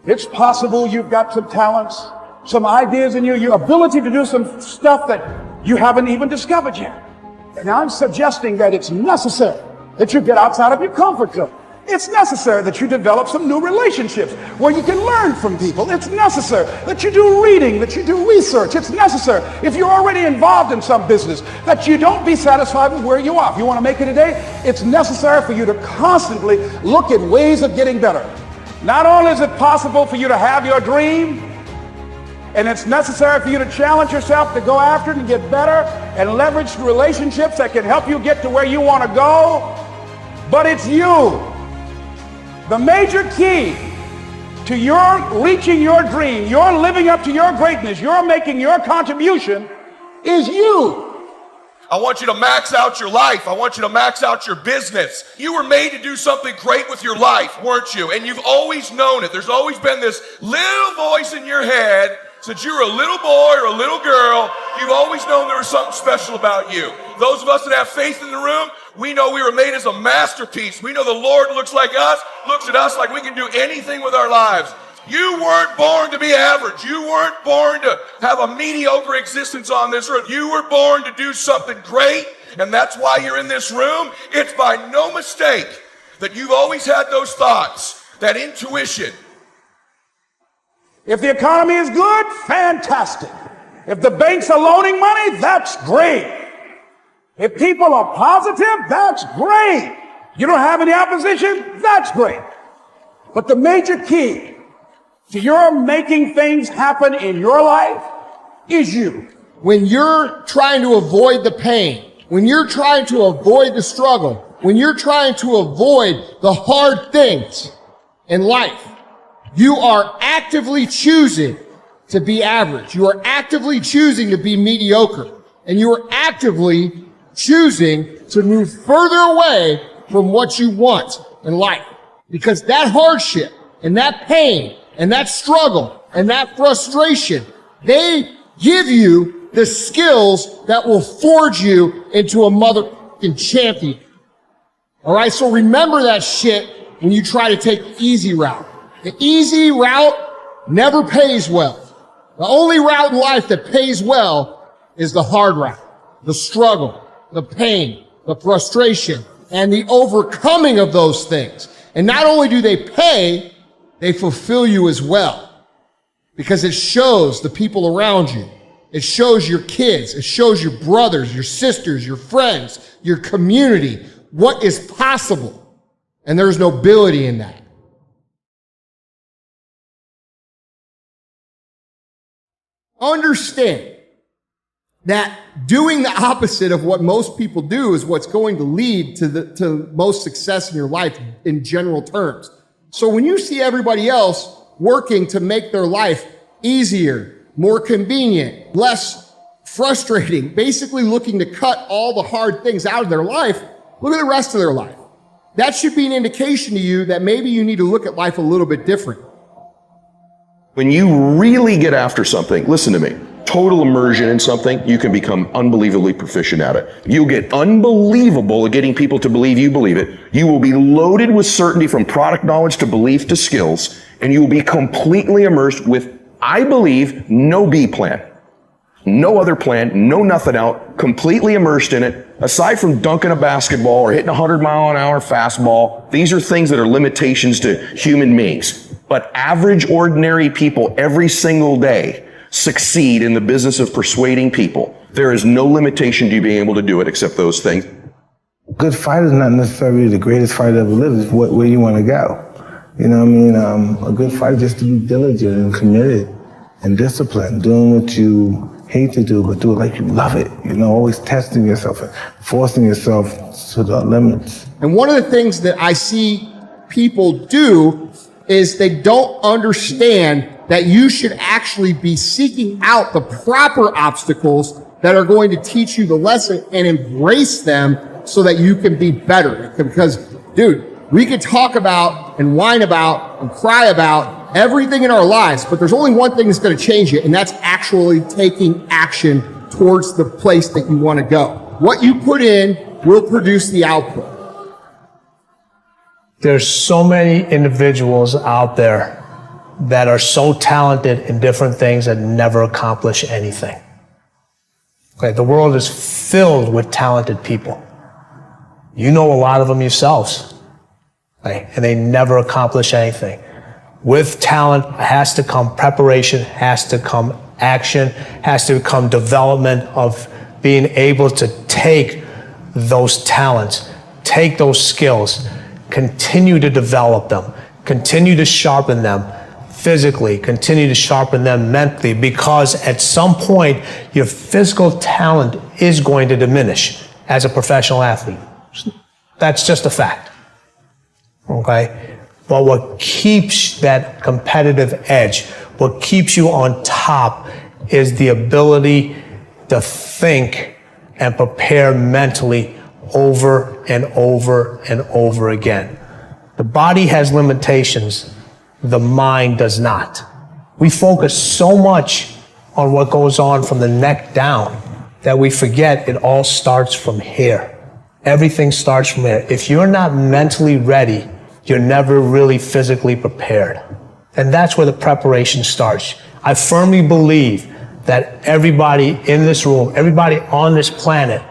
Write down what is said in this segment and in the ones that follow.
It's possible you've got some talents, some ideas in you, your ability to do some stuff that you haven't even discovered yet. Now I'm suggesting that it's necessary that you get outside of your comfort zone. It's necessary that you develop some new relationships where you can learn from people. It's necessary that you do reading, that you do research. It's necessary, if you're already involved in some business, that you don't be satisfied with where you are. If you want to make it today, it's necessary for you to constantly look at ways of getting better. Not only is it possible for you to have your dream, and it's necessary for you to challenge yourself to go after it and get better and leverage relationships that can help you get to where you want to go, but it's you. The major key to your reaching your dream, your living up to your greatness, your making your contribution is you. I want you to max out your life. I want you to max out your business. You were made to do something great with your life, weren't you? And you've always known it. There's always been this little voice in your head. Since you were a little boy or a little girl, you've always known there was something special about you. Those of us that have faith in the room, we know we were made as a masterpiece. We know the Lord looks at us like we can do anything with our lives. You weren't born to be average. You weren't born to have a mediocre existence on this earth. You were born to do something great, and that's why you're in this room. It's by no mistake that you've always had those thoughts, that intuition. If the economy is good, fantastic. If the banks are loaning money, that's great. If people are positive, that's great. You don't have any opposition, that's great. But the major key to your making things happen in your life is you. When you're trying to avoid the pain, when you're trying to avoid the struggle, when you're trying to avoid the hard things in life, you are actively choosing to be average. You are actively choosing to be mediocre. And you are actively choosing to move further away from what you want in life. Because that hardship and that pain and that struggle and that frustration, they give you the skills that will forge you into a motherfucking champion. All right, so remember that shit when you try to take the easy route. The easy route never pays well. The only route in life that pays well is the hard route, the struggle, the pain, the frustration, and the overcoming of those things. And not only do they pay, they fulfill you as well. Because it shows the people around you. It shows your kids. It shows your brothers, your sisters, your friends, your community, what is possible. And there's nobility in that. Understand that doing the opposite of what most people do is what's going to lead to most success in your life in general terms. So when you see everybody else working to make their life easier, more convenient, less frustrating, basically looking to cut all the hard things out of their life, look at the rest of their life. That should be an indication to you that maybe you need to look at life a little bit different. When you really get after something, listen to me, total immersion in something, you can become unbelievably proficient at it. You'll get unbelievable at getting people to believe you believe it. You will be loaded with certainty from product knowledge to belief to skills, and you will be completely immersed with, I believe, no B plan. No other plan, no nothing out, completely immersed in it. Aside from dunking a basketball or hitting a 100-mile-an-hour fastball, these are things that are limitations to human beings. But average, ordinary people every single day succeed in the business of persuading people. There is no limitation to you being able to do it except those things. A good fighter is not necessarily the greatest fighter ever lived. It's where you want to go. You know what I mean? A good fighter just to be diligent and committed and disciplined, doing what you hate to do, but do it like you love it. You know, always testing yourself and forcing yourself to the limits. And one of the things that I see people do is they don't understand that you should actually be seeking out the proper obstacles that are going to teach you the lesson and embrace them so that you can be better. Because, dude, we could talk about and whine about and cry about everything in our lives, but there's only one thing that's going to change it, and that's actually taking action towards the place that you want to go. What you put in will produce the output. There's so many individuals out there that are so talented in different things that never accomplish anything. Okay, the world is filled with talented people. You know a lot of them yourselves, okay, and they never accomplish anything. With talent has to come preparation, has to come action, has to come development of being able to take those talents, take those skills, continue to develop them, continue to sharpen them physically, continue to sharpen them mentally, because at some point your physical talent is going to diminish as a professional athlete. That's just a fact. Okay? But what keeps that competitive edge, what keeps you on top, is the ability to think and prepare mentally over and over and over again. The body has limitations, the mind does not. We focus so much on what goes on from the neck down that we forget it all starts from here. Everything starts from here. If you're not mentally ready, you're never really physically prepared. And that's where the preparation starts. I firmly believe that everybody in this room, everybody on this planet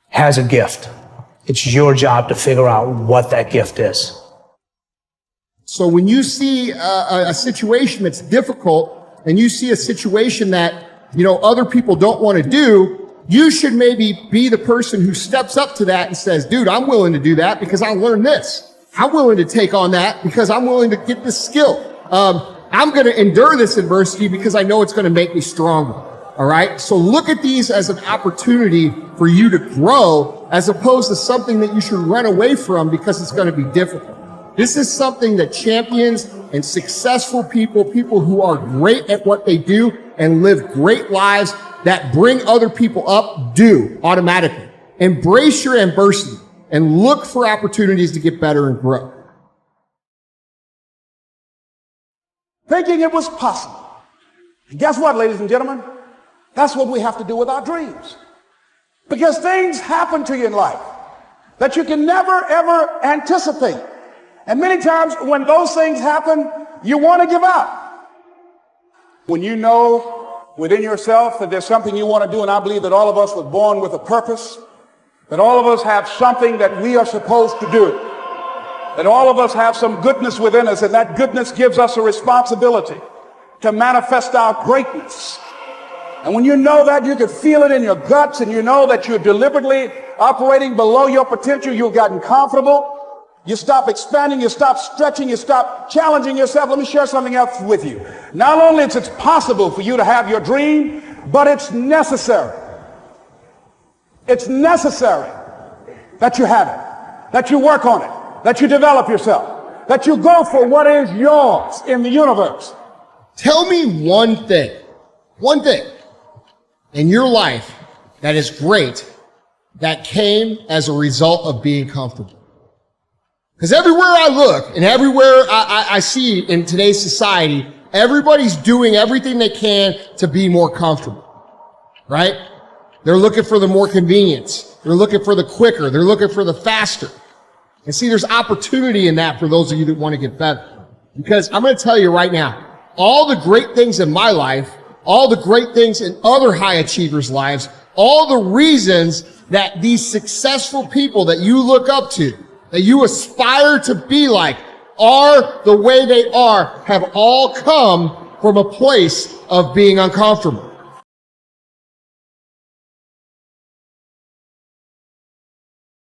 has a gift. It's your job to figure out what that gift is. So when you see a situation that's difficult and you see a situation that, other people don't want to do, you should maybe be the person who steps up to that and says, dude, I'm willing to do that because I learned this. I'm willing to take on that because I'm willing to get this skill. I'm going to endure this adversity because I know it's going to make me stronger. All right. So look at these as an opportunity for you to grow, as opposed to something that you should run away from because it's going to be difficult. This is something that champions and successful people who are great at what they do and live great lives that bring other people up do automatically. Embrace your adversity and look for opportunities to get better and grow. Thinking it was possible. And guess what, ladies and gentlemen? That's what we have to do with our dreams. Because things happen to you in life that you can never, ever anticipate. And many times when those things happen, you want to give up. When you know within yourself that there's something you want to do, and I believe that all of us were born with a purpose, that all of us have something that we are supposed to do, that all of us have some goodness within us, and that goodness gives us a responsibility to manifest our greatness. And when you know that, you can feel it in your guts, and you know that you're deliberately operating below your potential, you've gotten comfortable, you stop expanding, you stop stretching, you stop challenging yourself. Let me share something else with you. Not only is it possible for you to have your dream, but it's necessary. It's necessary that you have it, that you work on it, that you develop yourself, that you go for what is yours in the universe. Tell me one thing in your life that is great that came as a result of being comfortable. Because everywhere I look and everywhere I see in today's society, everybody's doing everything they can to be more comfortable, right? They're looking for the more convenience. They're looking for the quicker. They're looking for the faster. And see, there's opportunity in that for those of you that want to get better. Because I'm going to tell you right now, all the great things in my life, all the great things in other high achievers' lives, all the reasons that these successful people that you look up to, that you aspire to be like, are the way they are, have all come from a place of being uncomfortable.